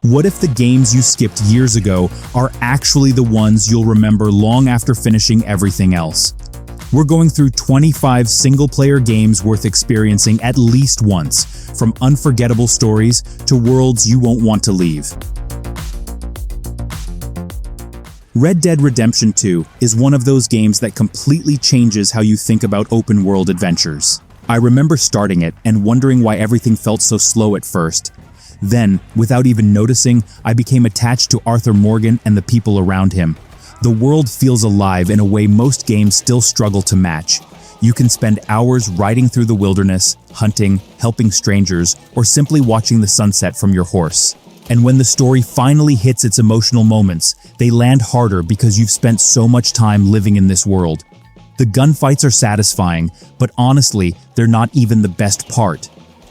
What if the games you skipped years ago are actually the ones you'll remember long after finishing everything else? We're going through 25 single-player games worth experiencing at least once, from unforgettable stories to worlds you won't want to leave. Red Dead Redemption 2 is one of those games that completely changes how you think about open-world adventures. I remember starting it and wondering why everything felt so slow at first. Then, without even noticing, I became attached to Arthur Morgan and the people around him. The world feels alive in a way most games still struggle to match. You can spend hours riding through the wilderness, hunting, helping strangers, or simply watching the sunset from your horse. And when the story finally hits its emotional moments, they land harder because you've spent so much time living in this world. The gunfights are satisfying, but honestly, they're not even the best part.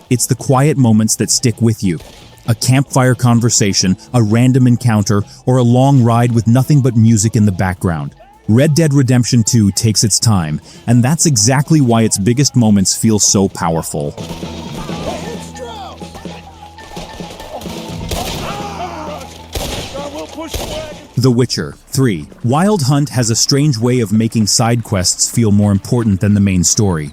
It's the quiet moments that stick with you. A campfire conversation, a random encounter, or a long ride with nothing but music in the background. Red Dead Redemption 2 takes its time, and that's exactly why its biggest moments feel so powerful. The Witcher 3. Wild Hunt has a strange way of making side quests feel more important than the main story.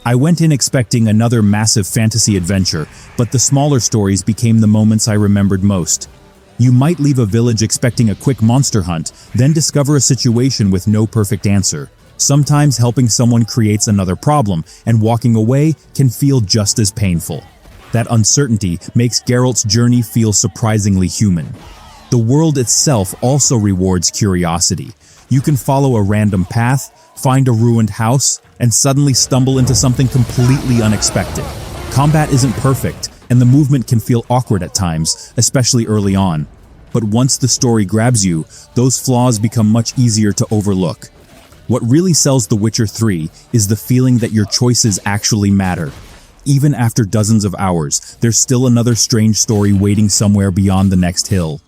I went in expecting another massive fantasy adventure, but the smaller stories became the moments I remembered most. You might leave a village expecting a quick monster hunt, then discover a situation with no perfect answer. Sometimes helping someone creates another problem, and walking away can feel just as painful. That uncertainty makes Geralt's journey feel surprisingly human. The world itself also rewards curiosity. You can follow a random path, find a ruined house, and suddenly stumble into something completely unexpected. Combat isn't perfect, and the movement can feel awkward at times, especially early on. But once the story grabs you, those flaws become much easier to overlook. What really sells The Witcher 3 is the feeling that your choices actually matter. Even after dozens of hours, there's still another strange story waiting somewhere beyond the next hill.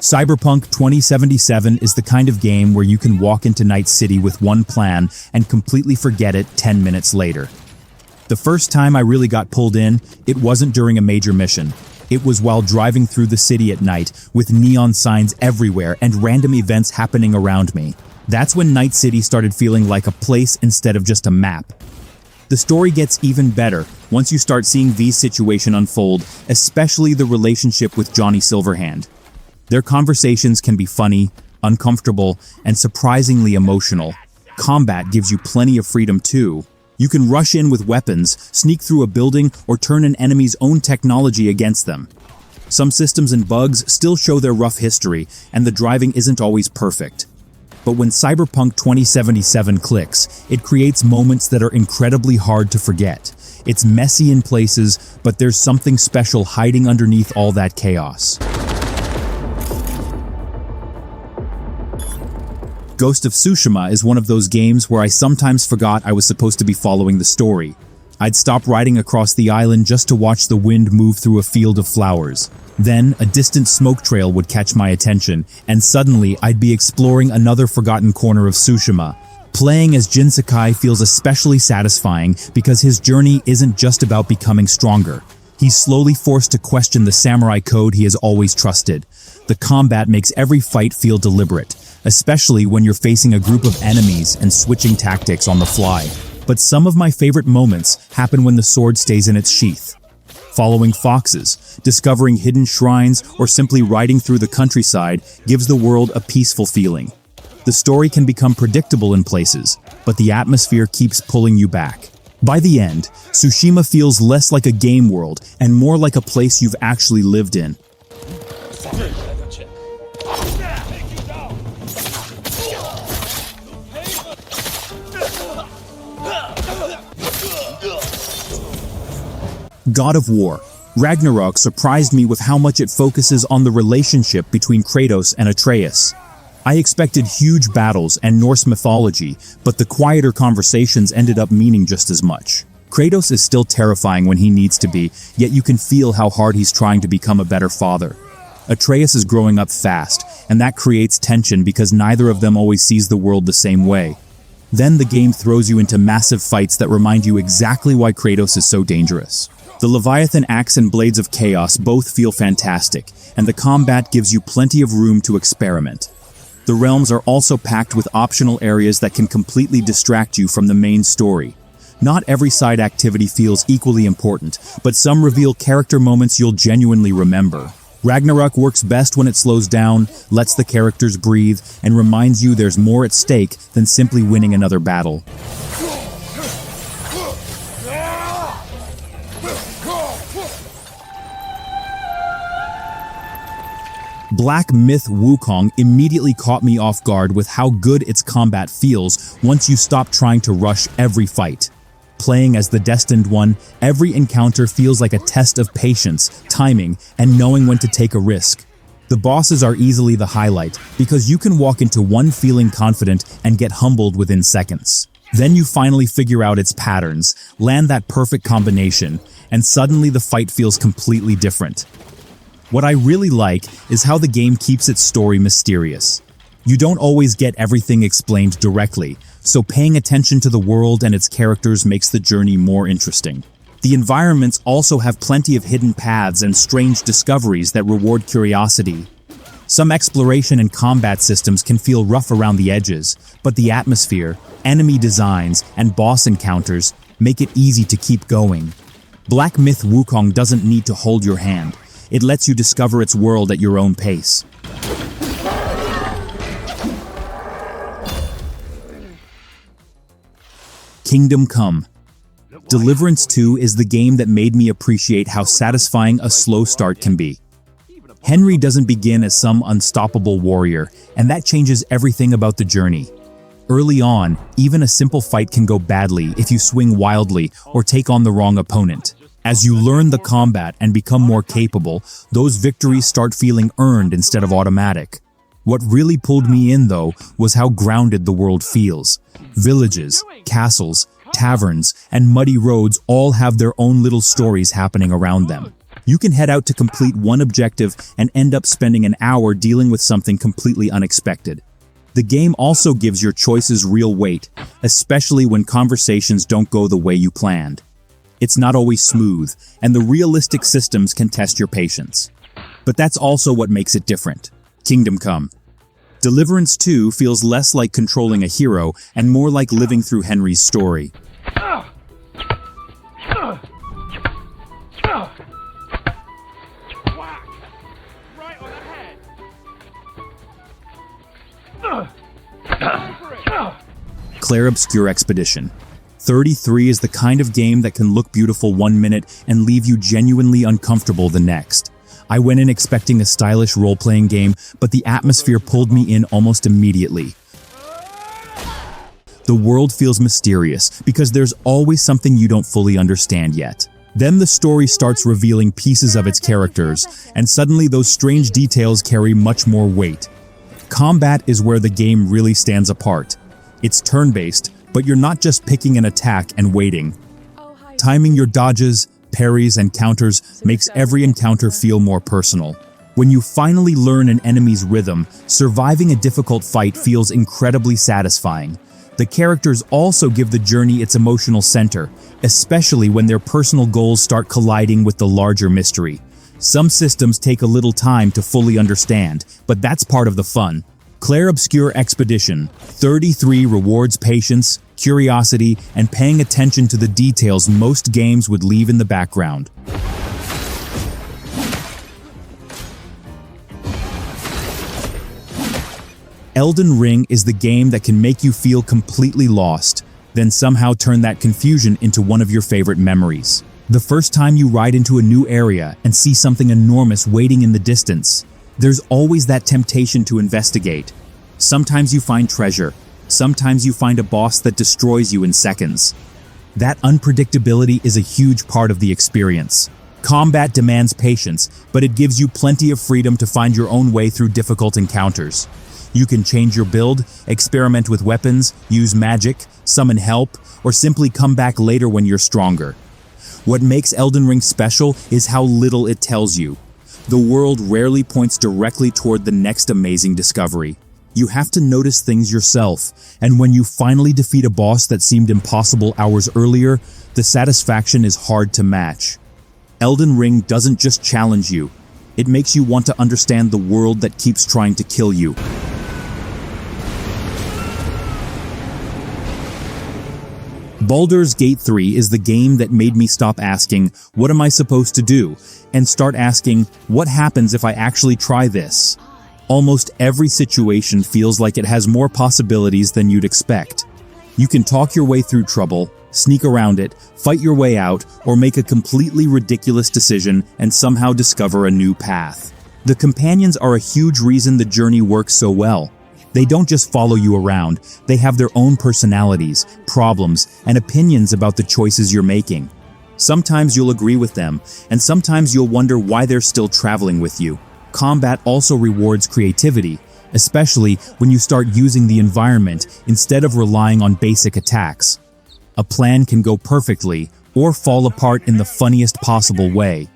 Cyberpunk 2077 is the kind of game where you can walk into Night City with one plan and completely forget it 10 minutes later. The first time I really got pulled in, it wasn't during a major mission. It was while driving through the city at night, with neon signs everywhere and random events happening around me. That's when Night City started feeling like a place instead of just a map. The story gets even better once you start seeing V's situation unfold, especially the relationship with Johnny Silverhand. Their conversations can be funny, uncomfortable, and surprisingly emotional. Combat gives you plenty of freedom too. You can rush in with weapons, sneak through a building, or turn an enemy's own technology against them. Some systems and bugs still show their rough history, and the driving isn't always perfect. But when Cyberpunk 2077 clicks, it creates moments that are incredibly hard to forget. It's messy in places, but there's something special hiding underneath all that chaos. Ghost of Tsushima is one of those games where I sometimes forgot I was supposed to be following the story. I'd stop riding across the island just to watch the wind move through a field of flowers. Then, a distant smoke trail would catch my attention, and suddenly I'd be exploring another forgotten corner of Tsushima. Playing as Jin Sakai feels especially satisfying because his journey isn't just about becoming stronger. He's slowly forced to question the samurai code he has always trusted. The combat makes every fight feel deliberate, especially when you're facing a group of enemies and switching tactics on the fly. But some of my favorite moments happen when the sword stays in its sheath. Following foxes, discovering hidden shrines, or simply riding through the countryside gives the world a peaceful feeling. The story can become predictable in places, but the atmosphere keeps pulling you back. By the end, Tsushima feels less like a game world and more like a place you've actually lived in. God of War Ragnarök surprised me with how much it focuses on the relationship between Kratos and Atreus. I expected huge battles and Norse mythology, but the quieter conversations ended up meaning just as much. Kratos is still terrifying when he needs to be, yet you can feel how hard he's trying to become a better father. Atreus is growing up fast, and that creates tension because neither of them always sees the world the same way. Then the game throws you into massive fights that remind you exactly why Kratos is so dangerous. The Leviathan axe and Blades of Chaos both feel fantastic, and the combat gives you plenty of room to experiment. The realms are also packed with optional areas that can completely distract you from the main story. Not every side activity feels equally important, but some reveal character moments you'll genuinely remember. Ragnarök works best when it slows down, lets the characters breathe, and reminds you there's more at stake than simply winning another battle. Black Myth Wukong immediately caught me off guard with how good its combat feels once you stop trying to rush every fight. Playing as the Destined One, every encounter feels like a test of patience, timing, and knowing when to take a risk. The bosses are easily the highlight, because you can walk into one feeling confident and get humbled within seconds. Then you finally figure out its patterns, land that perfect combination, and suddenly the fight feels completely different. What I really like is how the game keeps its story mysterious. You don't always get everything explained directly, so paying attention to the world and its characters makes the journey more interesting. The environments also have plenty of hidden paths and strange discoveries that reward curiosity. Some exploration and combat systems can feel rough around the edges, but the atmosphere, enemy designs, and boss encounters make it easy to keep going. Black Myth Wukong doesn't need to hold your hand. It lets you discover its world at your own pace. Kingdom Come. Deliverance 2 is the game that made me appreciate how satisfying a slow start can be. Henry doesn't begin as some unstoppable warrior, and that changes everything about the journey. Early on, even a simple fight can go badly if you swing wildly or take on the wrong opponent. As you learn the combat and become more capable, those victories start feeling earned instead of automatic. What really pulled me in, though, was how grounded the world feels. Villages, castles, taverns, and muddy roads all have their own little stories happening around them. You can head out to complete one objective and end up spending an hour dealing with something completely unexpected. The game also gives your choices real weight, especially when conversations don't go the way you planned. It's not always smooth, and the realistic systems can test your patience. But that's also what makes it different. Kingdom Come. Deliverance 2 feels less like controlling a hero and more like living through Henry's story. Clair Obscur Expedition. 33 is the kind of game that can look beautiful one minute and leave you genuinely uncomfortable the next. I went in expecting a stylish role-playing game, but the atmosphere pulled me in almost immediately. The world feels mysterious because there's always something you don't fully understand yet. Then the story starts revealing pieces of its characters, and suddenly those strange details carry much more weight. Combat is where the game really stands apart. It's turn-based, but you're not just picking an attack and waiting. Timing your dodges, parries, and counters makes every encounter feel more personal. When you finally learn an enemy's rhythm, surviving a difficult fight feels incredibly satisfying. The characters also give the journey its emotional center, especially when their personal goals start colliding with the larger mystery. Some systems take a little time to fully understand, but that's part of the fun. Clair Obscur Expedition. 33 rewards patience, curiosity, and paying attention to the details most games would leave in the background. Elden Ring is the game that can make you feel completely lost, then somehow turn that confusion into one of your favorite memories. The first time you ride into a new area and see something enormous waiting in the distance, there's always that temptation to investigate. Sometimes you find treasure, sometimes you find a boss that destroys you in seconds. That unpredictability is a huge part of the experience. Combat demands patience, but it gives you plenty of freedom to find your own way through difficult encounters. You can change your build, experiment with weapons, use magic, summon help, or simply come back later when you're stronger. What makes Elden Ring special is how little it tells you. The world rarely points directly toward the next amazing discovery. You have to notice things yourself, and when you finally defeat a boss that seemed impossible hours earlier, the satisfaction is hard to match. Elden Ring doesn't just challenge you, it makes you want to understand the world that keeps trying to kill you. Baldur's Gate 3 is the game that made me stop asking, what am I supposed to do? And start asking, what happens if I actually try this? Almost every situation feels like it has more possibilities than you'd expect. You can talk your way through trouble, sneak around it, fight your way out, or make a completely ridiculous decision and somehow discover a new path. The companions are a huge reason the journey works so well. They don't just follow you around, they have their own personalities, problems, and opinions about the choices you're making. Sometimes you'll agree with them, and sometimes you'll wonder why they're still traveling with you. Combat also rewards creativity, especially when you start using the environment instead of relying on basic attacks. A plan can go perfectly, or fall apart in the funniest possible way.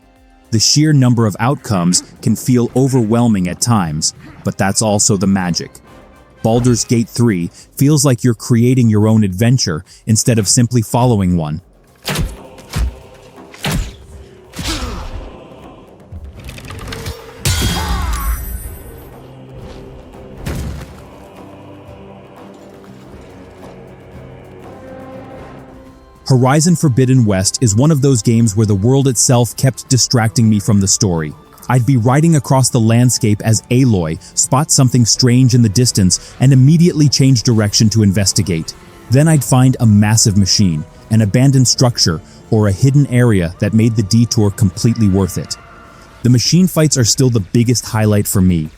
The sheer number of outcomes can feel overwhelming at times, but that's also the magic. Baldur's Gate 3 feels like you're creating your own adventure instead of simply following one. Horizon Forbidden West is one of those games where the world itself kept distracting me from the story. I'd be riding across the landscape as Aloy, spot something strange in the distance, and immediately change direction to investigate. Then I'd find a massive machine, an abandoned structure, or a hidden area that made the detour completely worth it. The machine fights are still the biggest highlight for me.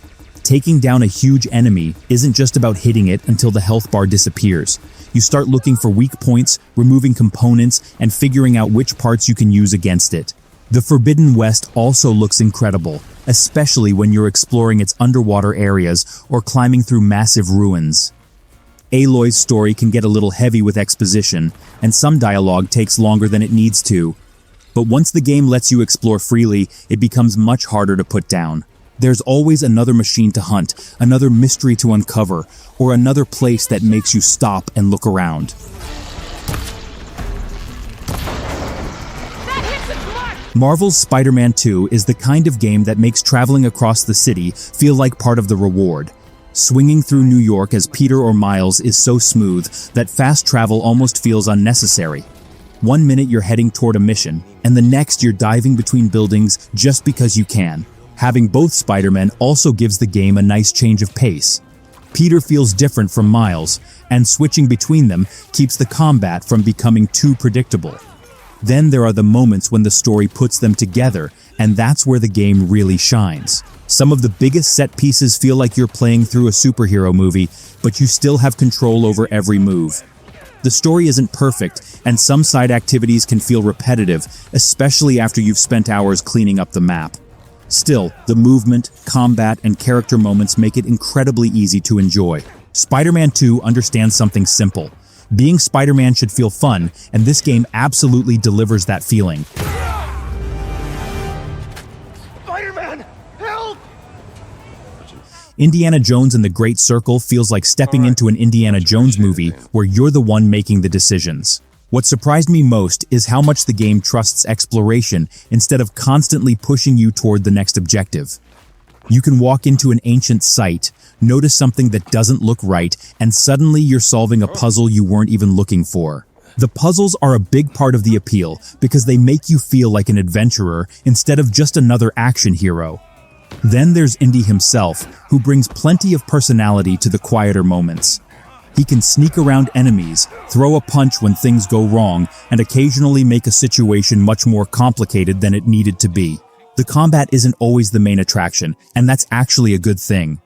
Taking down a huge enemy isn't just about hitting it until the health bar disappears. You start looking for weak points, removing components, and figuring out which parts you can use against it. The Forbidden West also looks incredible, especially when you're exploring its underwater areas or climbing through massive ruins. Aloy's story can get a little heavy with exposition, and some dialogue takes longer than it needs to. But once the game lets you explore freely, it becomes much harder to put down. There's always another machine to hunt, another mystery to uncover, or another place that makes you stop and look around. Marvel's Spider-Man 2 is the kind of game that makes traveling across the city feel like part of the reward. Swinging through New York as Peter or Miles is so smooth that fast travel almost feels unnecessary. One minute you're heading toward a mission, and the next you're diving between buildings just because you can. Having both Spider-Men also gives the game a nice change of pace. Peter feels different from Miles, and switching between them keeps the combat from becoming too predictable. Then there are the moments when the story puts them together, and that's where the game really shines. Some of the biggest set pieces feel like you're playing through a superhero movie, but you still have control over every move. The story isn't perfect, and some side activities can feel repetitive, especially after you've spent hours cleaning up the map. Still, the movement, combat, and character moments make it incredibly easy to enjoy. Spider-Man 2 understands something simple. Being Spider-Man should feel fun, and this game absolutely delivers that feeling. Spider-Man, help! Indiana Jones and the Great Circle feels like stepping into an Indiana Jones movie where you're the one making the decisions. What surprised me most is how much the game trusts exploration instead of constantly pushing you toward the next objective. You can walk into an ancient site, notice something that doesn't look right, and suddenly you're solving a puzzle you weren't even looking for. The puzzles are a big part of the appeal because they make you feel like an adventurer instead of just another action hero. Then there's Indy himself, who brings plenty of personality to the quieter moments. He can sneak around enemies, throw a punch when things go wrong, and occasionally make a situation much more complicated than it needed to be. The combat isn't always the main attraction, and that's actually a good thing.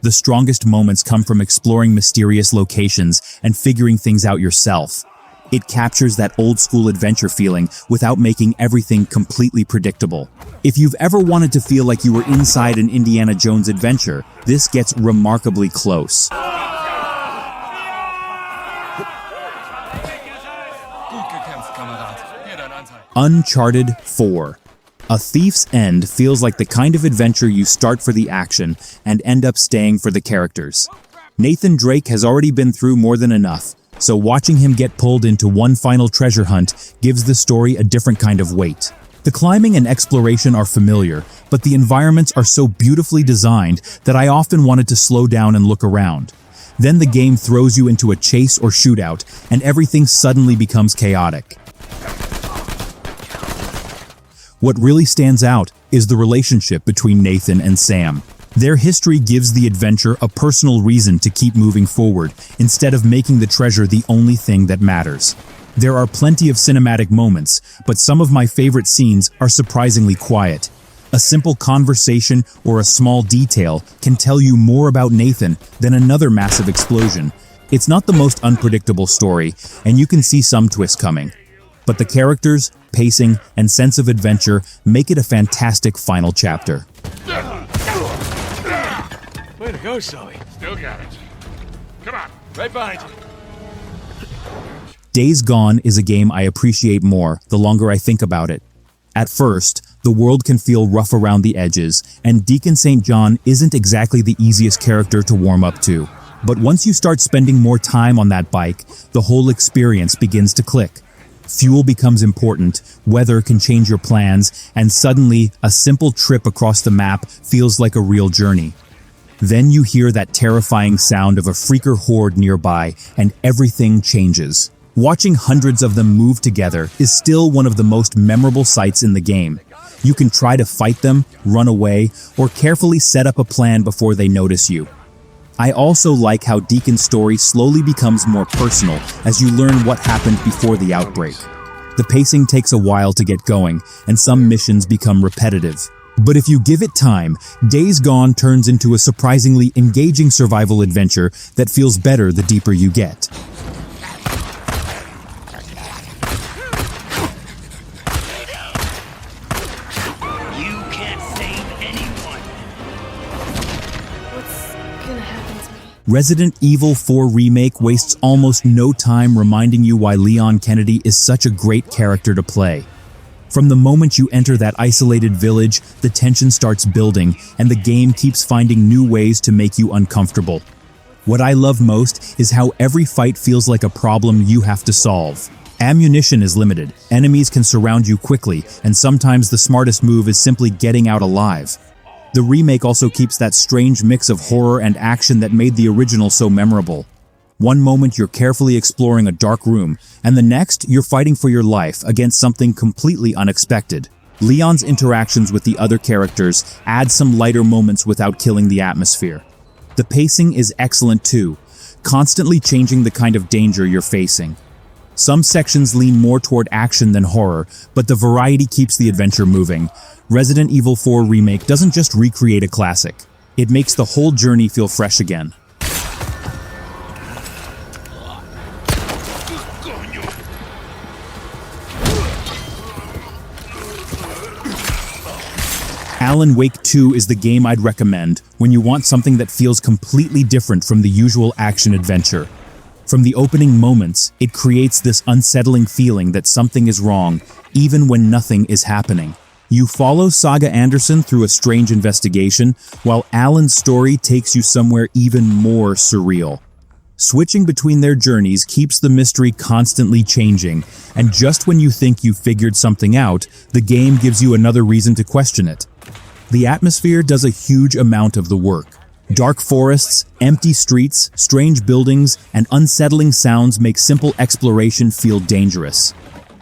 The strongest moments come from exploring mysterious locations and figuring things out yourself. It captures that old-school adventure feeling without making everything completely predictable. If you've ever wanted to feel like you were inside an Indiana Jones adventure, this gets remarkably close. Uncharted 4. A Thief's End feels like the kind of adventure you start for the action and end up staying for the characters. Nathan Drake has already been through more than enough, so watching him get pulled into one final treasure hunt gives the story a different kind of weight. The climbing and exploration are familiar, but the environments are so beautifully designed that I often wanted to slow down and look around. Then the game throws you into a chase or shootout, and everything suddenly becomes chaotic. What really stands out is the relationship between Nathan and Sam. Their history gives the adventure a personal reason to keep moving forward, instead of making the treasure the only thing that matters. There are plenty of cinematic moments, but some of my favorite scenes are surprisingly quiet. A simple conversation or a small detail can tell you more about Nathan than another massive explosion. It's not the most unpredictable story, and you can see some twists coming. But the characters, pacing, and sense of adventure make it a fantastic final chapter. Way to go, Sully. Still got it. Come on. Right behind you. Days Gone is a game I appreciate more the longer I think about it. At first, the world can feel rough around the edges, and Deacon St. John isn't exactly the easiest character to warm up to. But once you start spending more time on that bike, the whole experience begins to click. Fuel becomes important, weather can change your plans, and suddenly, a simple trip across the map feels like a real journey. Then you hear that terrifying sound of a freaker horde nearby, and everything changes. Watching hundreds of them move together is still one of the most memorable sights in the game. You can try to fight them, run away, or carefully set up a plan before they notice you. I also like how Deacon's story slowly becomes more personal as you learn what happened before the outbreak. The pacing takes a while to get going, and some missions become repetitive. But if you give it time, Days Gone turns into a surprisingly engaging survival adventure that feels better the deeper you get. Resident Evil 4 Remake wastes almost no time reminding you why Leon Kennedy is such a great character to play. From the moment you enter that isolated village, the tension starts building, and the game keeps finding new ways to make you uncomfortable. What I love most is how every fight feels like a problem you have to solve. Ammunition is limited, enemies can surround you quickly, and sometimes the smartest move is simply getting out alive. The remake also keeps that strange mix of horror and action that made the original so memorable. One moment you're carefully exploring a dark room, and the next you're fighting for your life against something completely unexpected. Leon's interactions with the other characters add some lighter moments without killing the atmosphere. The pacing is excellent too, constantly changing the kind of danger you're facing. Some sections lean more toward action than horror, but the variety keeps the adventure moving. Resident Evil 4 Remake doesn't just recreate a classic, it makes the whole journey feel fresh again. Alan Wake 2 is the game I'd recommend when you want something that feels completely different from the usual action-adventure. From the opening moments, it creates this unsettling feeling that something is wrong, even when nothing is happening. You follow Saga Anderson through a strange investigation, while Alan's story takes you somewhere even more surreal. Switching between their journeys keeps the mystery constantly changing, and just when you think you've figured something out, the game gives you another reason to question it. The atmosphere does a huge amount of the work. Dark forests, empty streets, strange buildings, and unsettling sounds make simple exploration feel dangerous.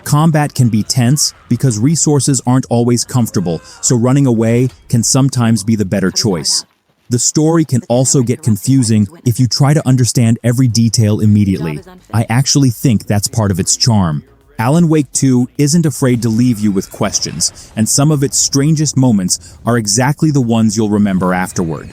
Combat can be tense because resources aren't always comfortable, so running away can sometimes be the better choice. The story can also get confusing if you try to understand every detail immediately. I actually think that's part of its charm. Alan Wake 2 isn't afraid to leave you with questions, and some of its strangest moments are exactly the ones you'll remember afterward.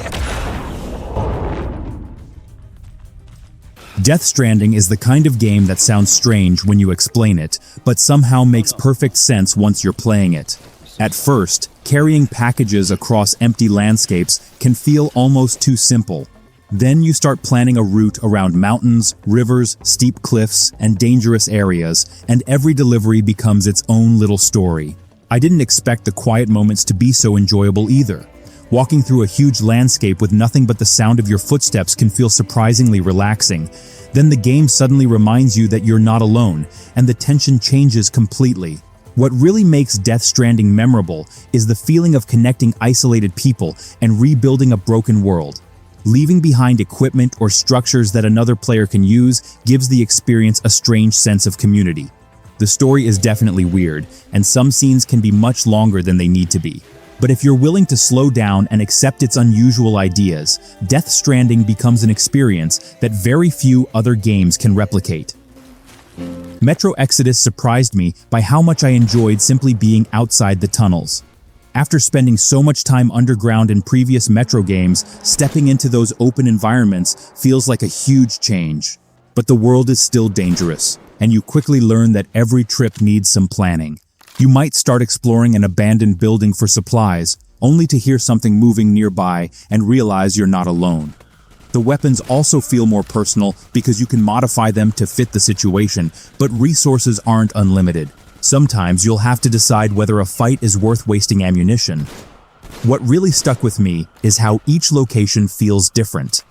Death Stranding is the kind of game that sounds strange when you explain it, but somehow makes perfect sense once you're playing it. At first, carrying packages across empty landscapes can feel almost too simple. Then you start planning a route around mountains, rivers, steep cliffs, and dangerous areas, and every delivery becomes its own little story. I didn't expect the quiet moments to be so enjoyable either. Walking through a huge landscape with nothing but the sound of your footsteps can feel surprisingly relaxing. Then the game suddenly reminds you that you're not alone, and the tension changes completely. What really makes Death Stranding memorable is the feeling of connecting isolated people and rebuilding a broken world. Leaving behind equipment or structures that another player can use gives the experience a strange sense of community. The story is definitely weird, and some scenes can be much longer than they need to be. But if you're willing to slow down and accept its unusual ideas, Death Stranding becomes an experience that very few other games can replicate. Metro Exodus surprised me by how much I enjoyed simply being outside the tunnels. After spending so much time underground in previous Metro games, stepping into those open environments feels like a huge change. But the world is still dangerous, and you quickly learn that every trip needs some planning. You might start exploring an abandoned building for supplies, only to hear something moving nearby and realize you're not alone. The weapons also feel more personal because you can modify them to fit the situation, but resources aren't unlimited. Sometimes you'll have to decide whether a fight is worth wasting ammunition. What really stuck with me is how each location feels different.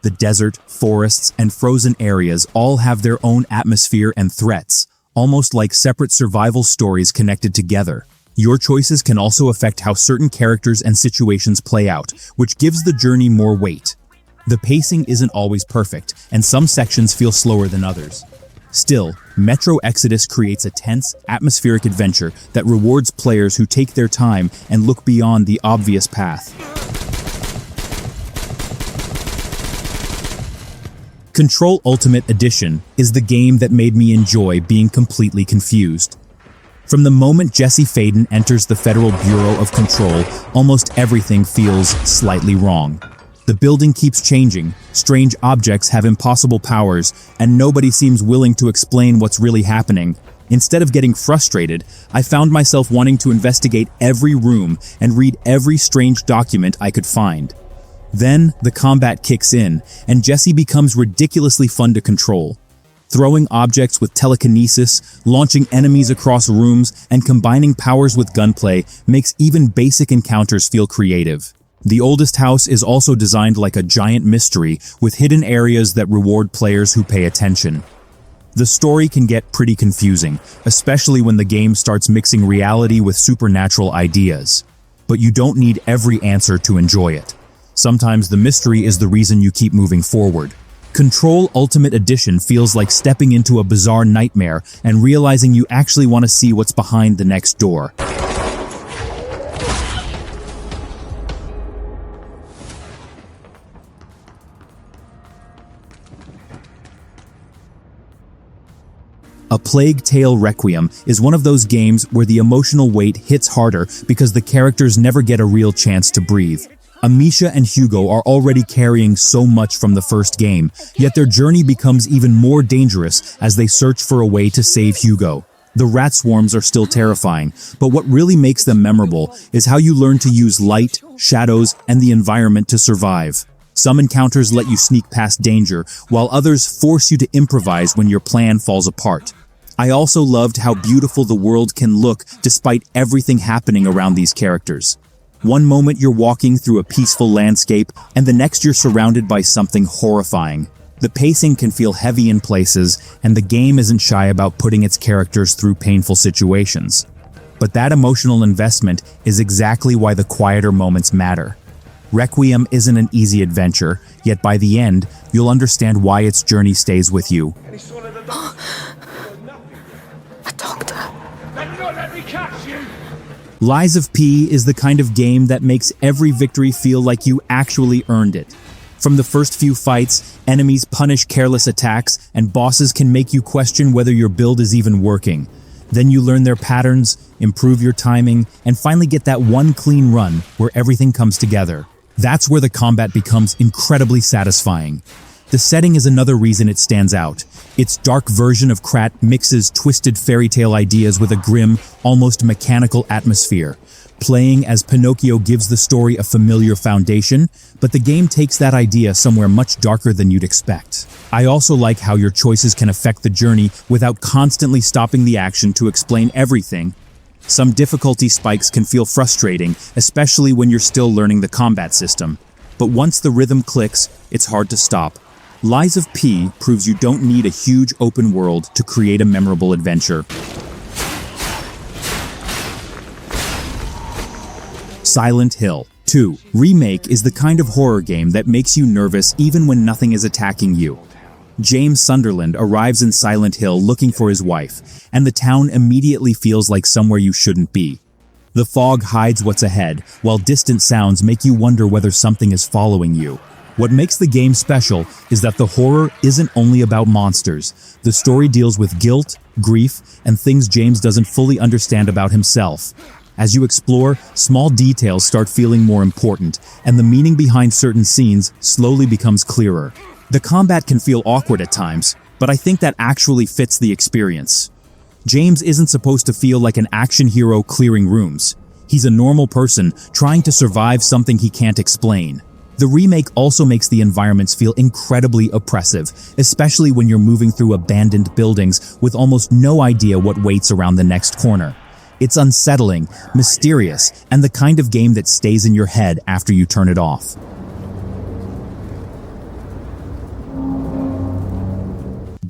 The desert, forests, and frozen areas all have their own atmosphere and threats, almost like separate survival stories connected together. Your choices can also affect how certain characters and situations play out, which gives the journey more weight. The pacing isn't always perfect, and some sections feel slower than others. Still, Metro Exodus creates a tense, atmospheric adventure that rewards players who take their time and look beyond the obvious path. Control Ultimate Edition is the game that made me enjoy being completely confused. From the moment Jesse Faden enters the Federal Bureau of Control, almost everything feels slightly wrong. The building keeps changing, strange objects have impossible powers, and nobody seems willing to explain what's really happening. Instead of getting frustrated, I found myself wanting to investigate every room and read every strange document I could find. Then, the combat kicks in, and Jesse becomes ridiculously fun to control. Throwing objects with telekinesis, launching enemies across rooms, and combining powers with gunplay makes even basic encounters feel creative. The oldest house is also designed like a giant mystery, with hidden areas that reward players who pay attention. The story can get pretty confusing, especially when the game starts mixing reality with supernatural ideas. But you don't need every answer to enjoy it. Sometimes the mystery is the reason you keep moving forward. Control Ultimate Edition feels like stepping into a bizarre nightmare and realizing you actually want to see what's behind the next door. A Plague Tale Requiem is one of those games where the emotional weight hits harder because the characters never get a real chance to breathe. Amisha and Hugo are already carrying so much from the first game, yet their journey becomes even more dangerous as they search for a way to save Hugo. The rat swarms are still terrifying, but what really makes them memorable is how you learn to use light, shadows, and the environment to survive. Some encounters let you sneak past danger, while others force you to improvise when your plan falls apart. I also loved how beautiful the world can look despite everything happening around these characters. One moment you're walking through a peaceful landscape, and the next you're surrounded by something horrifying. The pacing can feel heavy in places, and the game isn't shy about putting its characters through painful situations. But that emotional investment is exactly why the quieter moments matter. Requiem isn't an easy adventure, yet by the end, you'll understand why its journey stays with you. A doctor. Let me catch you! Lies of P is the kind of game that makes every victory feel like you actually earned it. From the first few fights, enemies punish careless attacks, and bosses can make you question whether your build is even working. Then you learn their patterns, improve your timing, and finally get that one clean run where everything comes together. That's where the combat becomes incredibly satisfying. The setting is another reason it stands out. Its dark version of Krat mixes twisted fairy tale ideas with a grim, almost mechanical atmosphere. Playing as Pinocchio gives the story a familiar foundation, but the game takes that idea somewhere much darker than you'd expect. I also like how your choices can affect the journey without constantly stopping the action to explain everything. Some difficulty spikes can feel frustrating, especially when you're still learning the combat system. But once the rhythm clicks, it's hard to stop. Lies of P proves you don't need a huge open world to create a memorable adventure. Silent Hill 2. Remake is the kind of horror game that makes you nervous even when nothing is attacking you. James Sunderland arrives in Silent Hill looking for his wife, and the town immediately feels like somewhere you shouldn't be. The fog hides what's ahead, while distant sounds make you wonder whether something is following you. What makes the game special is that the horror isn't only about monsters. The story deals with guilt, grief, and things James doesn't fully understand about himself. As you explore, small details start feeling more important, and the meaning behind certain scenes slowly becomes clearer. The combat can feel awkward at times, but I think that actually fits the experience. James isn't supposed to feel like an action hero clearing rooms. He's a normal person trying to survive something he can't explain. The remake also makes the environments feel incredibly oppressive, especially when you're moving through abandoned buildings with almost no idea what waits around the next corner. It's unsettling, mysterious, and the kind of game that stays in your head after you turn it off.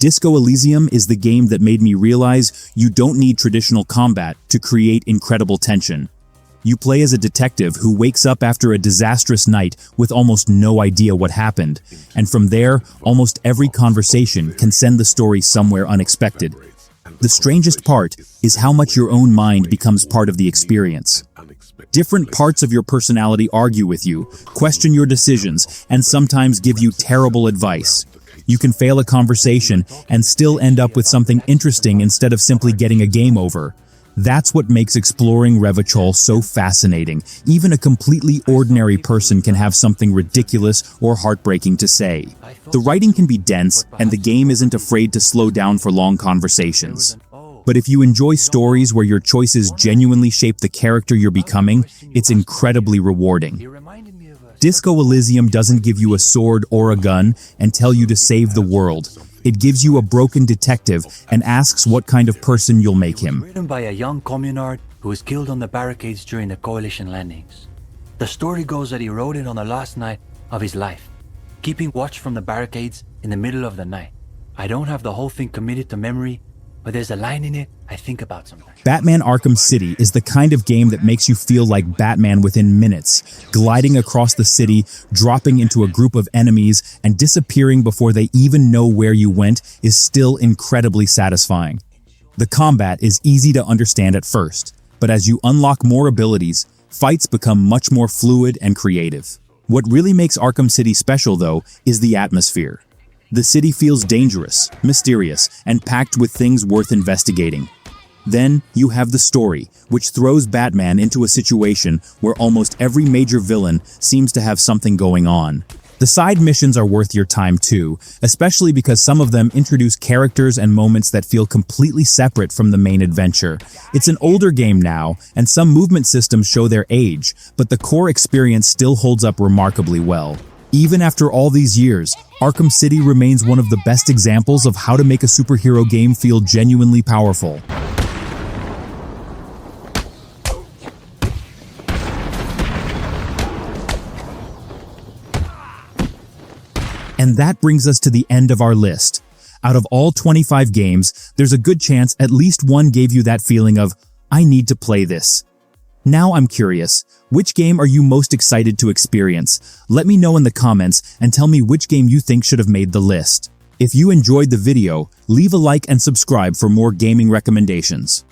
Disco Elysium is the game that made me realize you don't need traditional combat to create incredible tension. You play as a detective who wakes up after a disastrous night with almost no idea what happened, and from there, almost every conversation can send the story somewhere unexpected. The strangest part is how much your own mind becomes part of the experience. Different parts of your personality argue with you, question your decisions, and sometimes give you terrible advice. You can fail a conversation and still end up with something interesting instead of simply getting a game over. That's what makes exploring Revachol so fascinating. Even a completely ordinary person can have something ridiculous or heartbreaking to say. The writing can be dense, and the game isn't afraid to slow down for long conversations. But if you enjoy stories where your choices genuinely shape the character you're becoming, it's incredibly rewarding. Disco Elysium doesn't give you a sword or a gun and tell you to save the world. It gives you a broken detective and asks what kind of person you'll make him. Written by a young communard who was killed on the barricades during the Coalition landings. The story goes that he wrote it on the last night of his life, keeping watch from the barricades in the middle of the night. I don't have the whole thing committed to memory, but there's a line in it I think about sometimes. Batman Arkham City is the kind of game that makes you feel like Batman within minutes, gliding across the city, dropping into a group of enemies, and disappearing before they even know where you went is still incredibly satisfying. The combat is easy to understand at first, but as you unlock more abilities, fights become much more fluid and creative. What really makes Arkham City special, though, is the atmosphere. The city feels dangerous, mysterious, and packed with things worth investigating. Then you have the story, which throws Batman into a situation where almost every major villain seems to have something going on. The side missions are worth your time too, especially because some of them introduce characters and moments that feel completely separate from the main adventure. It's an older game now, and some movement systems show their age, but the core experience still holds up remarkably well. Even after all these years, Arkham City remains one of the best examples of how to make a superhero game feel genuinely powerful. And that brings us to the end of our list. Out of all 25 games, there's a good chance at least one gave you that feeling of, I need to play this. Now I'm curious, which game are you most excited to experience? Let me know in the comments and tell me which game you think should have made the list. If you enjoyed the video, leave a like and subscribe for more gaming recommendations.